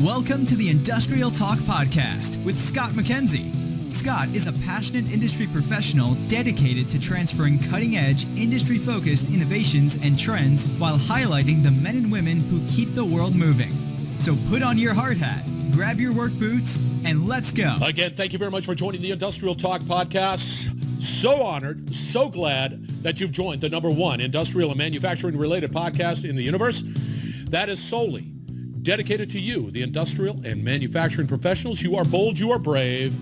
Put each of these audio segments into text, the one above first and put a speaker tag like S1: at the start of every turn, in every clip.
S1: Welcome to the Industrial Talk Podcast with Scott McKenzie. Scott is a passionate industry professional dedicated to transferring cutting-edge, industry-focused innovations and trends while highlighting the men and women who keep the world moving. So put on your hard hat, grab your work boots, and let's go.
S2: Again, thank you very much for joining the Industrial Talk Podcast. So honored, so glad that you've joined the #1 industrial and manufacturing-related podcast in the universe. That is solely dedicated to you, the industrial and manufacturing professionals. You are bold, you are brave,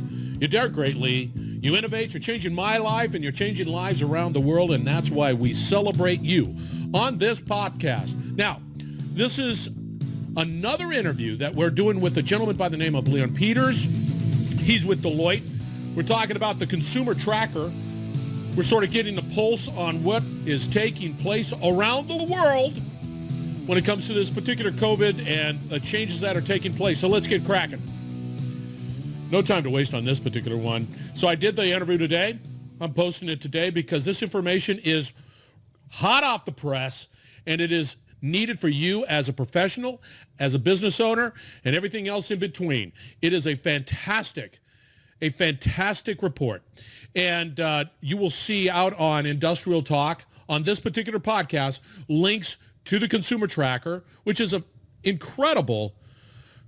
S2: you dare greatly, you innovate, you're changing my life, and you're changing lives around the world, and that's why we celebrate you on this podcast. Now, this is another interview that we're doing with a gentleman by the name of Leon Pieters. He's with Deloitte. We're talking about the consumer tracker. We're sort of getting the pulse on what is taking place around the world when it comes to this particular COVID and the changes that are taking place. So let's get cracking. No time to waste on this particular one. So I did the interview today. I'm posting it today because this information is hot off the press, and it is needed for you as a professional, as a business owner, and everything else in between. It is a fantastic report. And you will see out on Industrial Talk, on this particular podcast, links to the consumer tracker, which is an incredible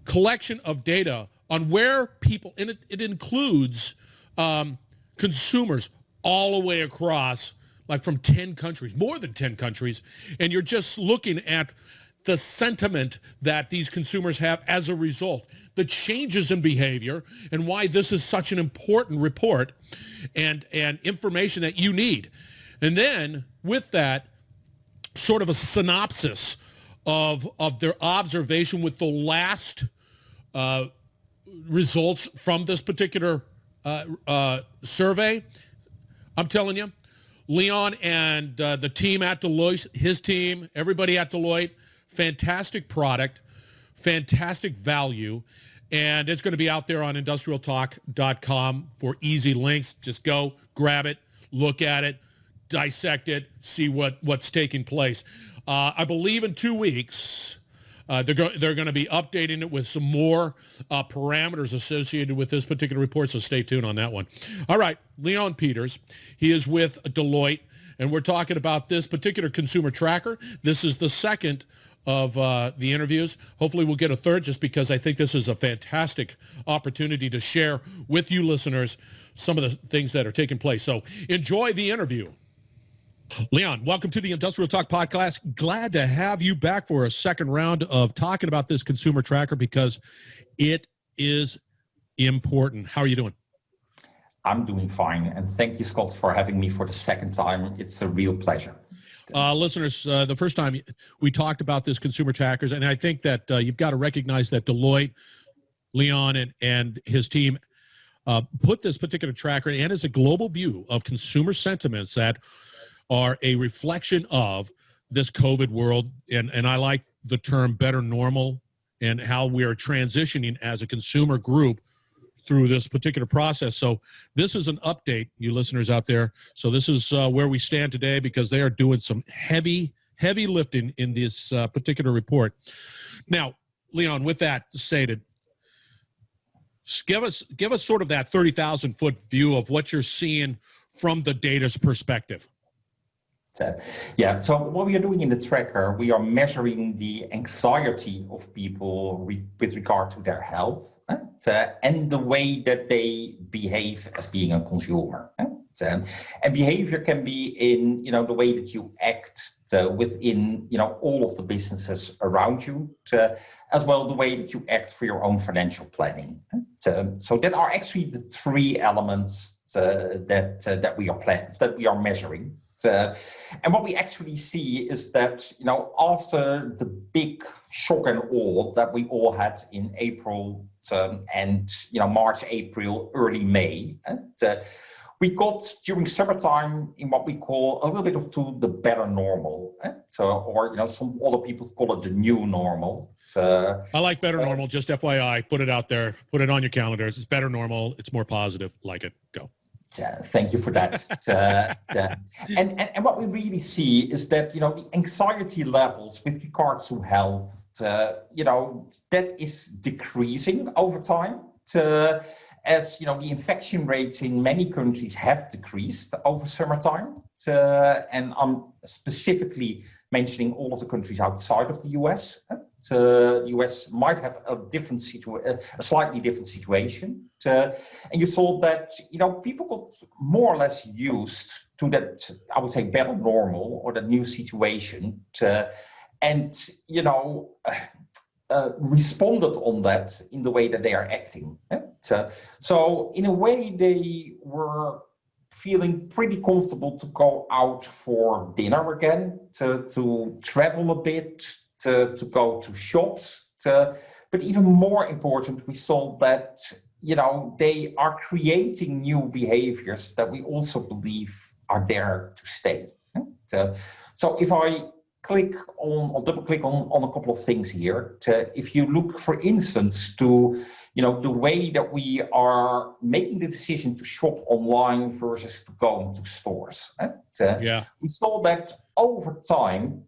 S2: collection of data on where people, and it includes consumers all the way across, like from 10 countries, more than 10 countries, and you're just looking at the sentiment that these consumers have as a result, the changes in behavior, and why this is such an important report and information that you need. And then with that, sort of a synopsis of their observation with the last results from this particular survey. I'm telling you, Leon and the team at Deloitte, his team, everybody at Deloitte, fantastic product, fantastic value, and it's going to be out there on industrialtalk.com for easy links. Just go, grab it, look at it, dissect it, see what's taking place. I believe in 2 weeks, they're going to be updating it with some more parameters associated with this particular report, so stay tuned on that one. All right, Leon Pieters, he is with Deloitte, and we're talking about this particular consumer tracker. This is the second of the interviews. Hopefully we'll get a third, just because I think this is a fantastic opportunity to share with you listeners some of the things that are taking place. So enjoy the interview. Leon, welcome to the Industrial Talk Podcast. Glad to have you back for a second round of talking about this consumer tracker, because it is important. How are you doing?
S3: I'm doing fine, and thank you, Scott, for having me for the second time. It's a real pleasure.
S2: Listeners, the first time we talked about this consumer trackers, and I think that you've got to recognize that Deloitte, Leon, and his team put this particular tracker, and as a global view of consumer sentiments that are a reflection of this COVID world, and I like the term better normal, and how we are transitioning as a consumer group through this particular process. So this is an update, you listeners out there. So this is where we stand today, because they are doing some heavy lifting in this particular report. Now, Leon, with that stated, give us sort of that 30,000-foot view of what you're seeing from the data's perspective.
S3: Yeah, so what we are doing in the tracker, we are measuring the anxiety of people with regard to their health and the way that they behave as being a consumer. And behavior can be in, the way that you act within, all of the businesses around you, as well the way that you act for your own financial planning. So that are actually the three elements that we are measuring. And what we actually see is that, after the big shock and awe that we all had in April and, March, April, early May, we got during summertime in what we call a little bit of the better normal. Or some other people call it the new normal.
S2: I like better normal, just FYI, put it out there, put it on your calendars. It's better normal, it's more positive, like it, go.
S3: Thank you for that. And what we really see is that, the anxiety levels with regards to health, that is decreasing over time. As the infection rates in many countries have decreased over summertime. And I'm specifically mentioning all of the countries outside of the US. The US might have a slightly different situation. And you saw that, people got more or less used to that, I would say, better normal or the new situation. And responded on that in the way that they are acting. So in a way, they were feeling pretty comfortable to go out for dinner again, to travel a bit, to go to shops. But even more important, we saw that, they are creating new behaviors that we also believe are there to stay. So if I double click on a couple of things here. If you look, for instance, to the way that we are making the decision to shop online versus to go into stores. We saw that over time,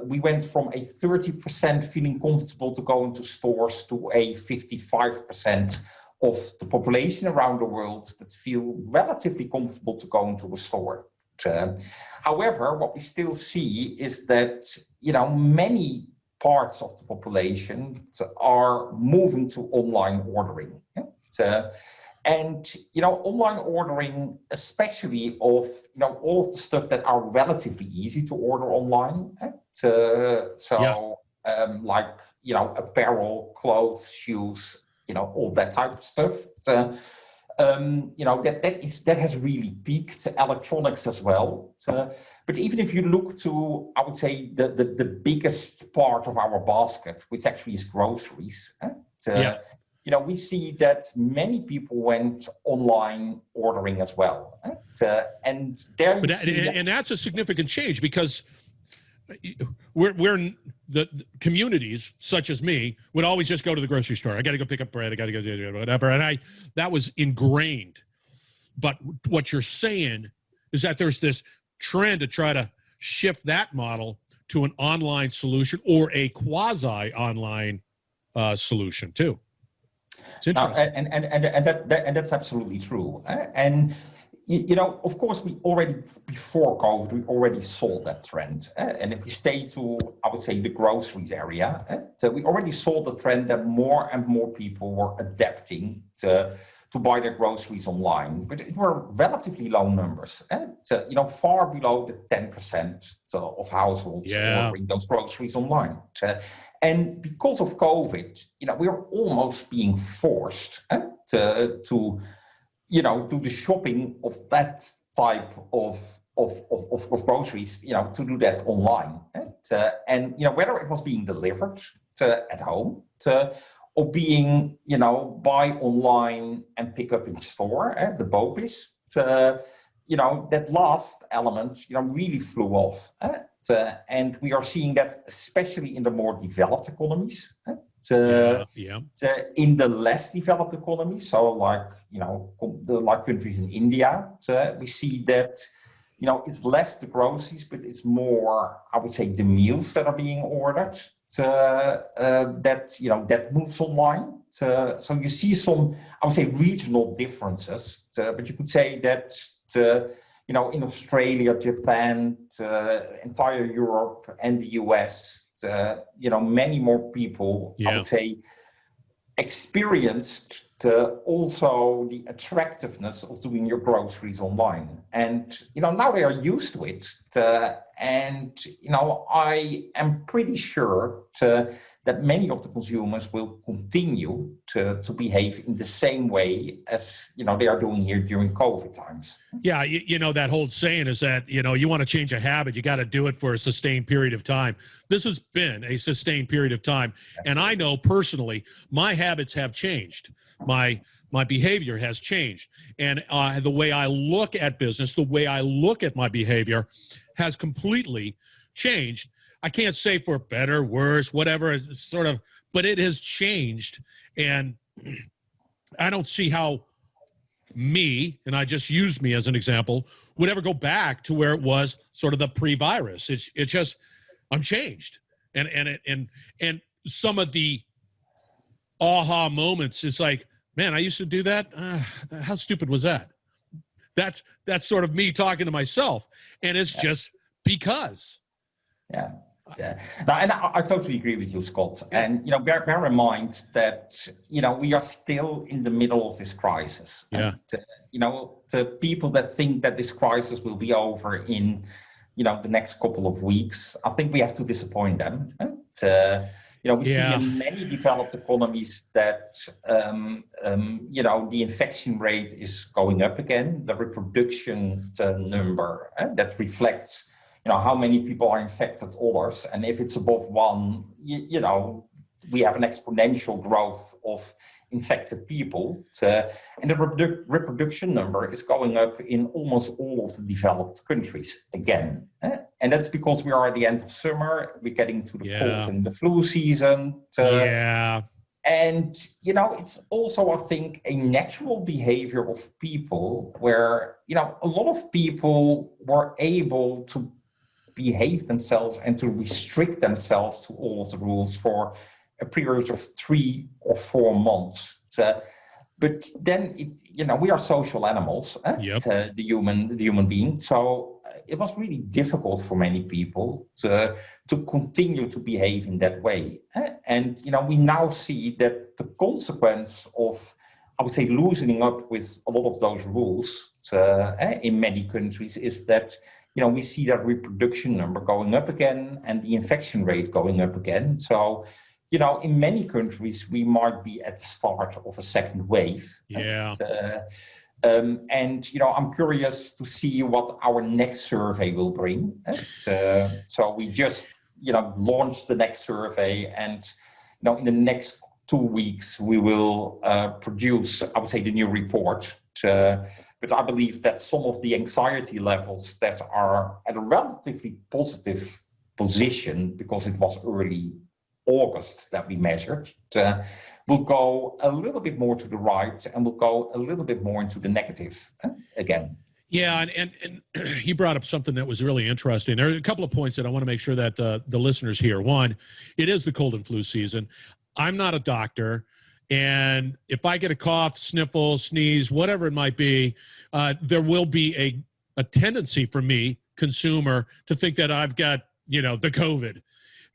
S3: we went from a 30% feeling comfortable to go into stores to a 55% of the population around the world that feel relatively comfortable to go into a store. However, what we still see is that, many parts of the population are moving to online ordering. And, online ordering, especially of, all of the stuff that are relatively easy to order online. Like, apparel, clothes, shoes, all that type of stuff. That has really peaked. Electronics as well. But even if you look to, I would say, the biggest part of our basket, which actually is groceries, we see that many people went online ordering as well. And
S2: that's a significant change, because we're the communities such as me would always just go to the grocery store. I got to go pick up bread. I got to go do whatever. And that was ingrained. But what you're saying is that there's this trend to try to shift that model to an online solution or a quasi-online solution too. It's interesting.
S3: And that's absolutely true. And of course, before COVID, we already saw that trend. And if we stay to, I would say, the groceries area, so we already saw the trend that more and more people were adapting to buy their groceries online. But it were relatively low numbers, far below the 10% of households ordering those groceries online. And because of COVID, we are almost being forced to do the shopping of that type of groceries, to do that online. And whether it was being delivered at home or being, buy online and pick up in store, the BOPIS, that last element, really flew off. And we are seeing that especially in the more developed economies. In the less developed economies, so like like countries in India, we see that it's less the groceries, but it's more, I would say, the meals that are being ordered that moves online. So you see some, I would say, regional differences, but you could say that in Australia, Japan, entire Europe, and the US. Many more people, I would say, experienced also the attractiveness of doing your groceries online. And, now they are used to it. And, I am pretty sure that many of the consumers will continue to behave in the same way as, they are doing here during COVID times.
S2: Yeah, that whole saying is that, you want to change a habit, you got to do it for a sustained period of time. This has been a sustained period of time. Absolutely. And I know personally, my habits have changed. My behavior has changed. And the way I look at business, the way I look at my behavior has completely changed. I can't say for better, worse, whatever, it's sort of, but it has changed. And I don't see how me, and I just used me as an example, would ever go back to where it was sort of the pre-virus. It's just, I'm changed. And some of the aha moments, it's like, man, I used to do that. How stupid was that? That's sort of me talking to myself. And it's just because.
S3: Yeah. No, and I totally agree with you, Scott. And, bear in mind that, we are still in the middle of this crisis.
S2: Yeah.
S3: And, the people that think that this crisis will be over in, the next couple of weeks, I think we have to disappoint them. We see in many developed economies that, the infection rate is going up again. The reproduction number that reflects, how many people are infected others. And if it's above 1, we have an exponential growth of infected people. And the reproduction number is going up in almost all of the developed countries again. And that's because we are at the end of summer, we're getting to the cold and the flu season. And, it's also, I think, a natural behavior of people where, a lot of people were able to behave themselves and to restrict themselves to all of the rules for a period of 3 or 4 months. But then, we are social animals, the human being. So it was really difficult for many people to continue to behave in that way. And, we now see that the consequence of, I would say, loosening up with a lot of those rules in many countries is that, we see that reproduction number going up again and the infection rate going up again. So, in many countries, we might be at the start of a second wave. And, I'm curious to see what our next survey will bring. So we just, launched the next survey, and, in the next 2 weeks, we will produce, I would say, the new report. But I believe that some of the anxiety levels that are at a relatively positive position, because it was early August that we measured, will go a little bit more to the right and will go a little bit more into the negative again.
S2: Yeah, and he brought up something that was really interesting. There are a couple of points that I want to make sure that the listeners hear. One, it is the cold and flu season. I'm not a doctor, and if I get a cough, sniffle, sneeze, whatever it might be, there will be a tendency for me, consumer, to think that I've got, the COVID.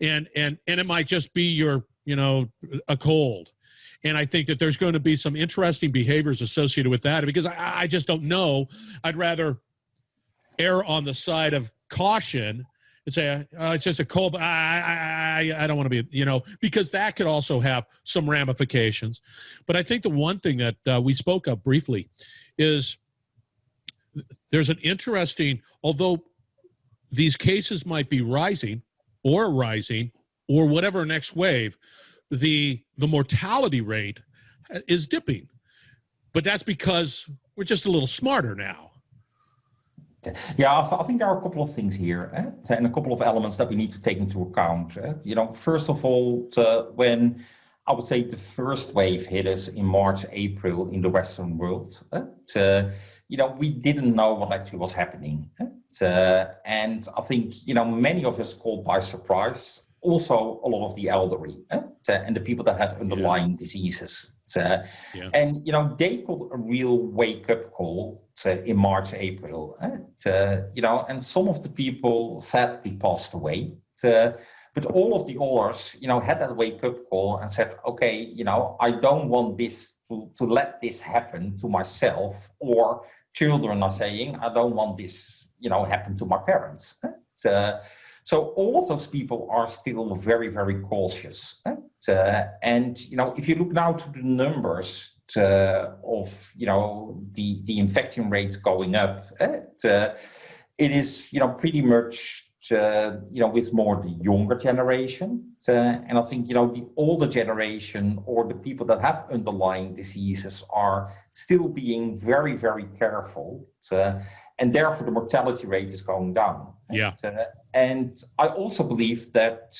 S2: And it might just be your, a cold. And I think that there's going to be some interesting behaviors associated with that, because I just don't know. I'd rather err on the side of caution and say, it's just a cold, but I don't want to be, because that could also have some ramifications. But I think the one thing that we spoke of briefly is there's an interesting, although these cases might be rising or whatever next wave, the mortality rate is dipping. But that's because we're just a little smarter now.
S3: Yeah, I think there are a couple of things here, and a couple of elements that we need to take into account. First of all, when I would say the first wave hit us in March, April in the Western world, we didn't know what actually was happening. And I think, many of us caught by surprise. Also, a lot of the elderly and the people that had underlying diseases. And, they got a real wake-up call in March, April. And some of the people sadly passed away. But all of the others, had that wake-up call and said, okay, I don't want this to let this happen to myself. Or children are saying, I don't want this, happen to my parents. So all of those people are still very, very cautious. And, if you look now to the numbers of, the infection rates going up, it is, pretty much, with more the younger generation. And I think, the older generation or the people that have underlying diseases are still being very, very careful. And therefore, the mortality rate is going down.
S2: Yeah.
S3: And I also believe that,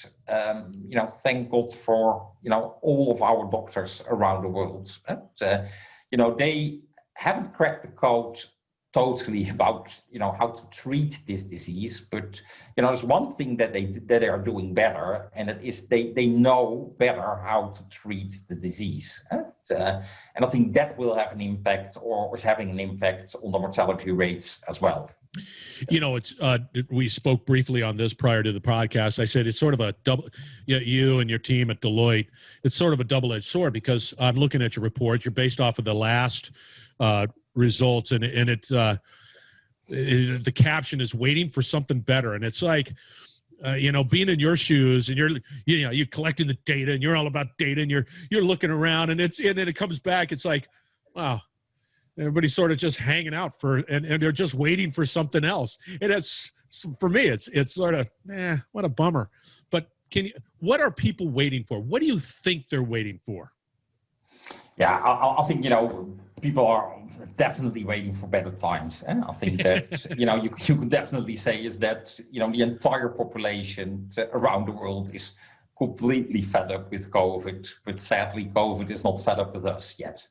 S3: thank God for, all of our doctors around the world. They haven't cracked the code totally about, how to treat this disease, but there's one thing that they are doing better, and it is they know better how to treat the disease. And I think that will have an impact, or is having an impact, on the mortality rates as well.
S2: It's we spoke briefly on this prior to the podcast. I said it's sort of a double. You and your team at Deloitte, it's sort of a double-edged sword, because I'm looking at your report. You're based off of the last results, and the caption is "waiting for something better," and it's like, being in your shoes, and you're collecting the data, and you're all about data, and you're looking around, and then it comes back. It's like, wow. Everybody's sort of just hanging out and they're just waiting for something else. And it's, for me, it's sort of, what a bummer. But what are people waiting for? What do you think they're waiting for?
S3: Yeah, I think, people are definitely waiting for better times. And I think that, you can definitely say is that, the entire population around the world is completely fed up with COVID, but sadly, COVID is not fed up with us yet.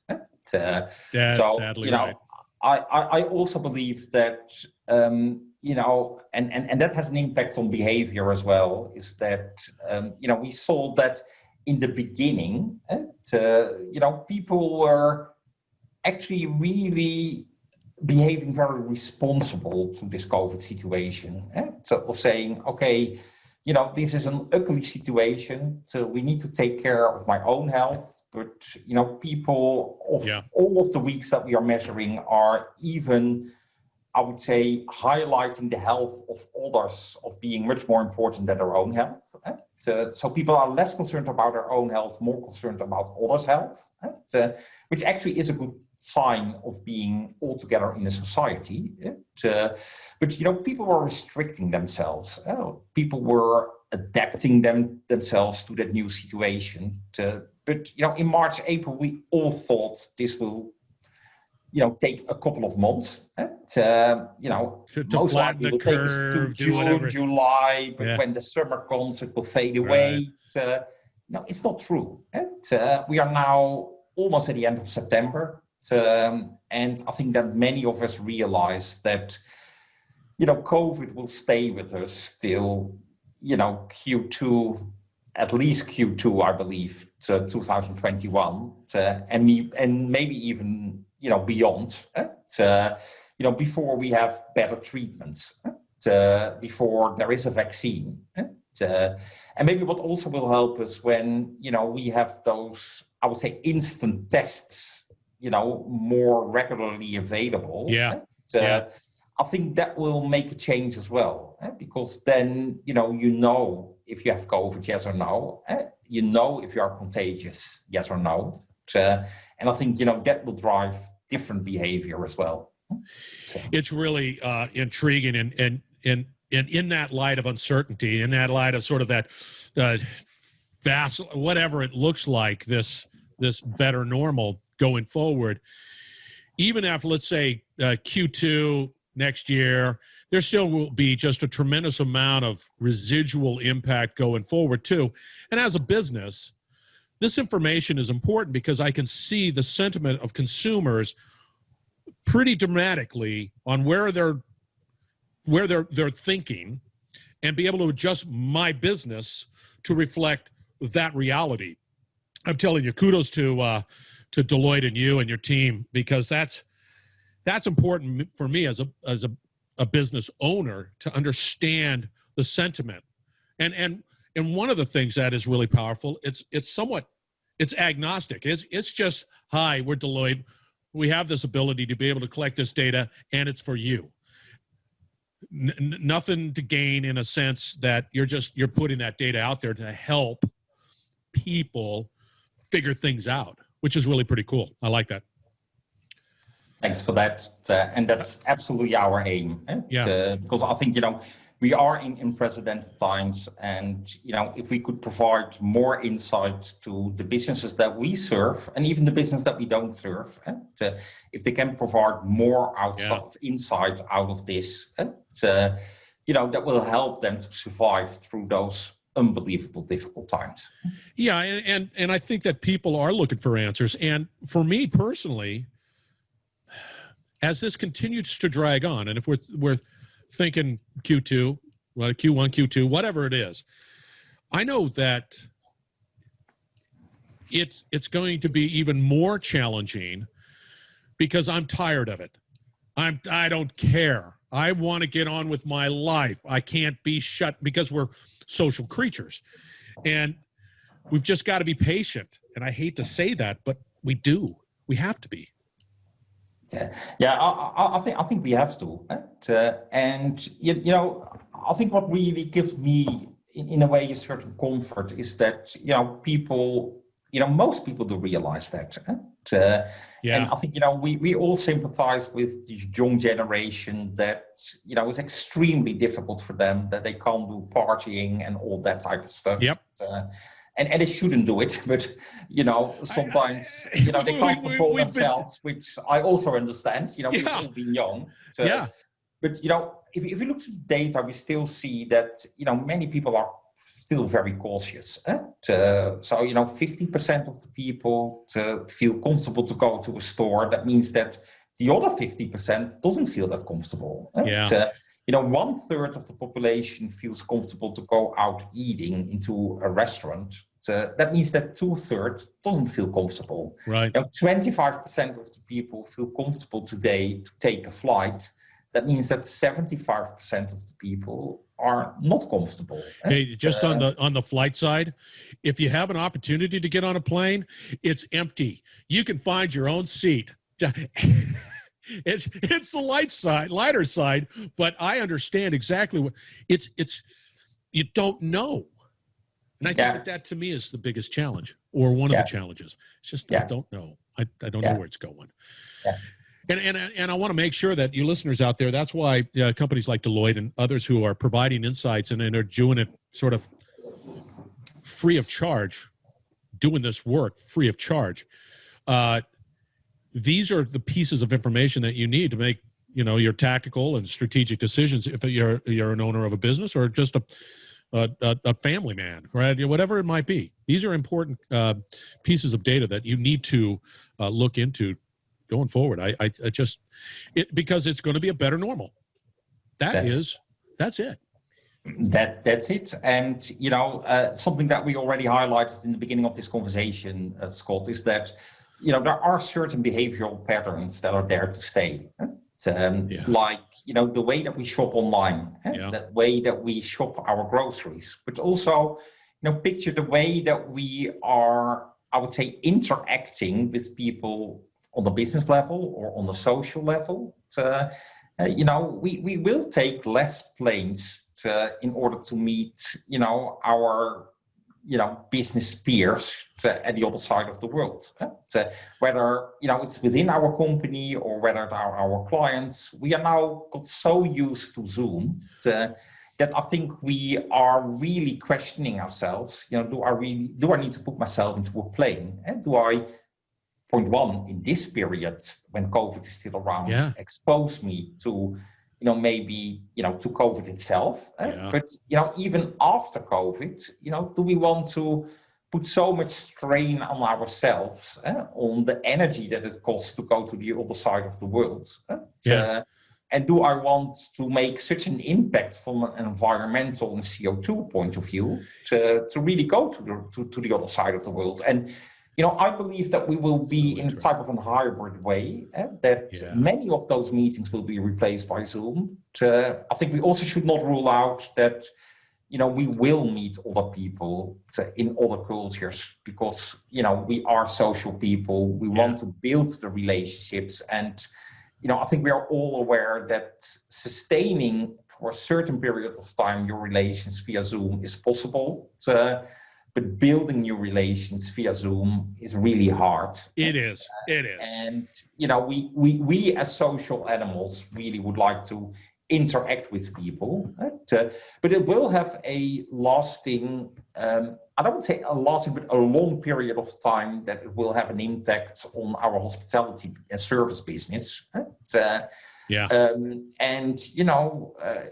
S2: Sadly, right.
S3: I also believe that, and that has an impact on behavior as well, is that, we saw that in the beginning, people were actually really behaving very responsible to this COVID situation. So saying, okay, this is an ugly situation, so we need to take care of my own health. But, people of all of the weeks that we are measuring are even, I would say, highlighting the health of others of being much more important than their own health. So people are less concerned about their own health, more concerned about others' health, which actually is a good sign of being all together in a society. But people were restricting themselves. People were adapting themselves to that new situation. But in March, April, we all thought this will take a couple of months. Most likely it will take us to June, July, but when the summer comes, it will fade away. No, it's not true. We are now almost at the end of September. And I think that many of us realize that, COVID will stay with us till, Q2, at least Q2, I believe, to 2021, and maybe even, beyond, before we have better treatments, before there is a vaccine. And maybe what also will help us when, we have those, I would say, instant tests, more regularly available. I think that will make a change as well, because then, if you have COVID, yes or no, if you are contagious, yes or no. And I think, that will drive different behavior as well.
S2: It's really intriguing, and in that light of uncertainty, in that light of sort of that vast, whatever it looks like, this better normal going forward, even after, let's say, Q2 next year, there still will be just a tremendous amount of residual impact going forward too. And as a business, this information is important because I can see the sentiment of consumers pretty dramatically on where they're thinking, and be able to adjust my business to reflect that reality. I'm telling you, kudos to Deloitte and you and your team, because that's important for me as a business owner to understand the sentiment. And one of the things that is really powerful, it's agnostic. It's just, hi, we're Deloitte. We have this ability to be able to collect this data, and it's for you. Nothing to gain, in a sense that you're putting that data out there to help people figure things out, which is really pretty cool. I like that.
S3: Thanks for that. And that's absolutely our aim. Because I think, we are in unprecedented times, and, if we could provide more insight to the businesses that we serve, and even the business that we don't serve, if they can provide more insight out of this, that will help them to survive through those unbelievable difficult times.
S2: Yeah, and I think that people are looking for answers. And for me personally, as this continues to drag on, and if we're thinking Q2, well, Q1, Q2, whatever it is, I know that it's going to be even more challenging because I'm tired of it. I don't care. I want to get on with my life. I can't be shut because we're social creatures. And we've just got to be patient. And I hate to say that, but we do. We have to be.
S3: Yeah. I think we have to. And you know, I think what really gives me, in a way, a certain comfort is that people, most people do realize that. And I think we all sympathize with the young generation that it's extremely difficult for them, that they can't do partying and all that type of stuff.
S2: Yep.
S3: And they shouldn't do it, but sometimes they can't control themselves, which I also understand. We've all been young. But if you look at the data, we still see that many people are still very cautious. So 50% of the people feel comfortable to go to a store. That means that the other 50% doesn't feel that comfortable. 1/3 of the population feels comfortable to go out eating into a restaurant. That means that 2/3 doesn't feel comfortable.
S2: Right.
S3: 25% of the people feel comfortable today to take a flight. That means that 75% of the people are not comfortable.
S2: Hey, just on the flight side, if you have an opportunity to get on a plane, it's empty. You can find your own seat. It's the lighter side, but I understand exactly what it's. You don't know, and I think that to me is the biggest challenge, or one of the challenges. It's just I don't know. I don't know where it's going.
S3: Yeah.
S2: And I want to make sure that you listeners out there, that's why companies like Deloitte and others who are providing insights and are doing it sort of free of charge, doing this work free of charge. These are the pieces of information that you need to make, your tactical and strategic decisions if you're an owner of a business or just a family man, right? Whatever it might be. These are important pieces of data that you need to look into going forward. I just because it's going to be a better normal. That's it.
S3: That's it. And something that we already highlighted in the beginning of this conversation, Scott, is that there are certain behavioral patterns that are there to stay. Like the way that we shop online, that way that we shop our groceries, but also picture the way that we are, I would say, interacting with people on the business level or on the social level. We will take less planes in order to meet our business peers at the other side of the world. Whether it's within our company or whether they are our clients, we are now got so used to Zoom that I think we are really questioning ourselves. Do I need to put myself into a plane? Do I, point one, in this period when COVID is still around, expose me to maybe to COVID itself, but even after COVID, do we want to put so much strain on ourselves, on the energy that it costs to go to the other side of the world? And do I want to make such an impact from an environmental and CO2 point of view to really go to the other side of the world? And I believe that we will be in a type of a hybrid way, that many of those meetings will be replaced by Zoom. I think we also should not rule out that, we will meet other people in other cultures because, we are social people. We want to build the relationships. And, I think we are all aware that sustaining for a certain period of time your relations via Zoom is possible. But building new relations via Zoom is really hard.
S2: It is.
S3: And, we as social animals really would like to interact with people. But it will have a lasting, I don't want to say a lasting, but a long period of time that it will have an impact on our hospitality and service business. And,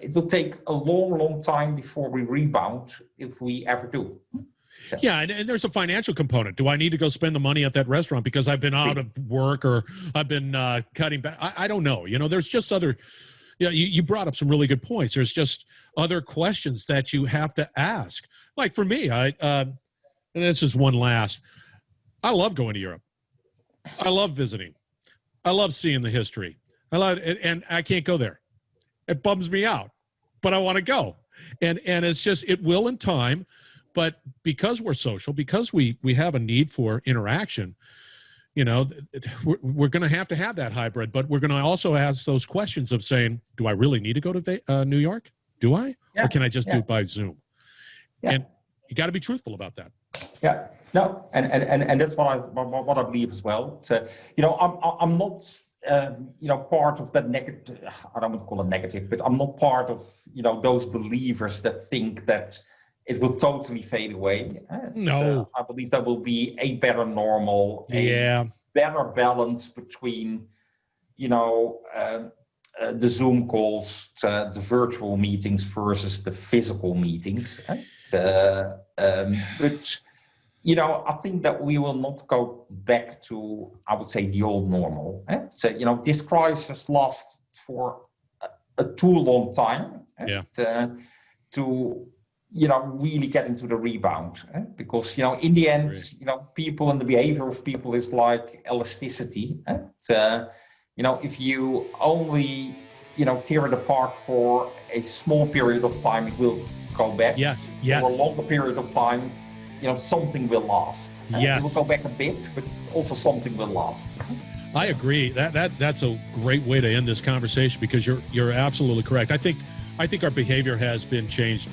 S3: it will take a long, long time before we rebound if we ever do.
S2: Yeah, and there's a financial component. Do I need to go spend the money at that restaurant because I've been out of work or I've been cutting back? I don't know. There's just other. Yeah, you brought up some really good points. There's just other questions that you have to ask. Like for me, and this is one last. I love going to Europe. I love visiting. I love seeing the history. I love it, and I can't go there. It bums me out, but I want to go. And it's just, it will in time, but because we're social, because we have a need for interaction, we're going to have that hybrid, but we're going to also ask those questions of saying, do I really need to go to New York? Do I? Yeah. Or can I just do it by Zoom? Yeah. And you got to be truthful about that.
S3: Yeah, no, and that's what I believe as well. So, I'm not, part of that negative. I don't want to call it negative, but I'm not part of those believers that think that it will totally fade away.
S2: No,
S3: I believe there will be a better normal, a better balance between, the Zoom calls, the virtual meetings versus the physical meetings. But I think that we will not go back to, I would say, the old normal. So, this crisis lasts for a too long time to really get into the rebound. Because, in the end, people and the behavior of people is like elasticity. If you only, tear it apart for a small period of time, it will go back.
S2: Yes.
S3: For a longer period of time, something will last.
S2: Yes.
S3: It will go back a bit, but also something will last.
S2: I agree. That's a great way to end this conversation because you're absolutely correct. I think our behavior has been changed,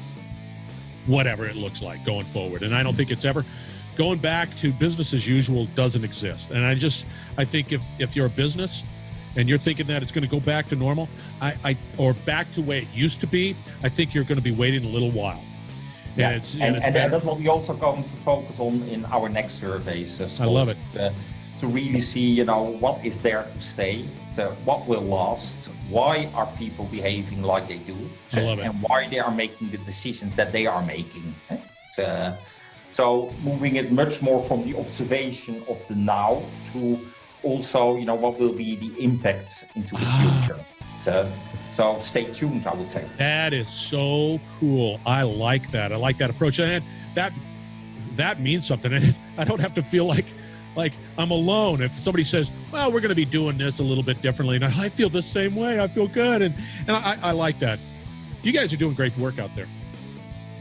S2: whatever it looks like going forward. And I don't think it's ever going back to business as usual doesn't exist. And I think if you're a business and you're thinking that it's going to go back to normal, or back to the way it used to be, I think you're going to be waiting a little while.
S3: Yeah, and that's what we're also going to focus on in our next surveys.
S2: I love it.
S3: To really see, what is there to stay, what will last, why are people behaving like they do,
S2: I love it.
S3: And why they are making the decisions that they are making. So moving it much more from the observation of the now to also, what will be the impact into the future. So stay tuned, I would say.
S2: That is so cool. I like that. I like that approach. And that means something. And I don't have to feel like I'm alone. If somebody says, well, we're going to be doing this a little bit differently, and I feel the same way. I feel good. And I like that. You guys are doing great work out there.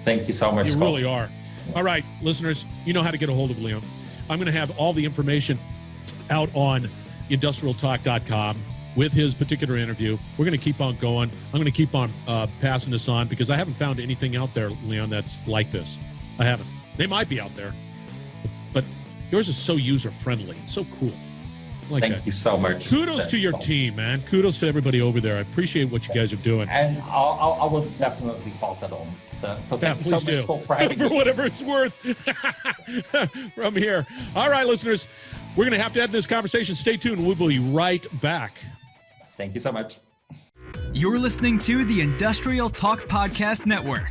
S3: Thank you so much, Scott.
S2: You really are. All right, listeners, you know how to get a hold of Leon. I'm going to have all the information out on industrialtalk.com with his particular interview. We're going to keep on going. I'm going to keep on passing this on because I haven't found anything out there, Leon, that's like this. I haven't. They might be out there, but yours is so user-friendly. It's so cool.
S3: Thank you so much.
S2: Kudos to your team, man. Kudos to everybody over there. I apprate what you guys are doing.
S3: And I will definitely pass that on. So thank you so much, Scott, for having me.
S2: For whatever it's worth from here. All right, listeners, we're going to have to end this conversation. Stay tuned. We'll be right back.
S3: Thank you so much.
S1: You're listening to the Industrial Talk Podcast Network.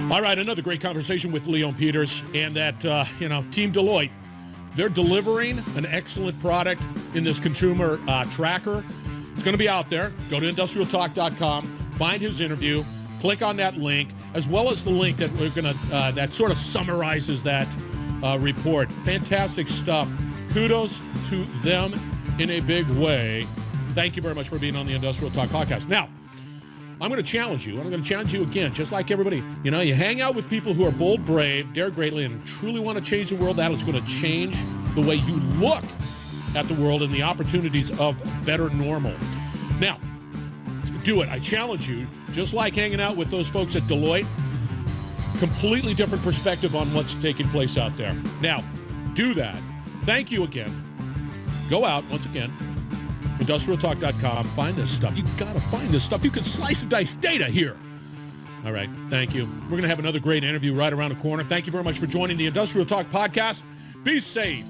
S2: All right, another great conversation with Leon Pieters and that, Team Deloitte. They're delivering an excellent product in this consumer tracker. It's going to be out there. Go to industrialtalk.com, find his interview, click on that link, as well as the link that we're going to that sort of summarizes that report. Fantastic stuff. Kudos to them in a big way. Thank you very much for being on the Industrial Talk Podcast. Now, I'm going to challenge you, and I'm going to challenge you again, just like everybody. You hang out with people who are bold, brave, dare greatly, and truly want to change the world. That is going to change the way you look at the world and the opportunities of better normal. Now, do it. I challenge you, just like hanging out with those folks at Deloitte, completely different perspective on what's taking place out there. Now, do that. Thank you again. Go out, once again, industrialtalk.com. Find this stuff. You got to find this stuff. You can slice and dice data here. All right. Thank you. We're going to have another great interview right around the corner. Thank you very much for joining the Industrial Talk Podcast. Be safe.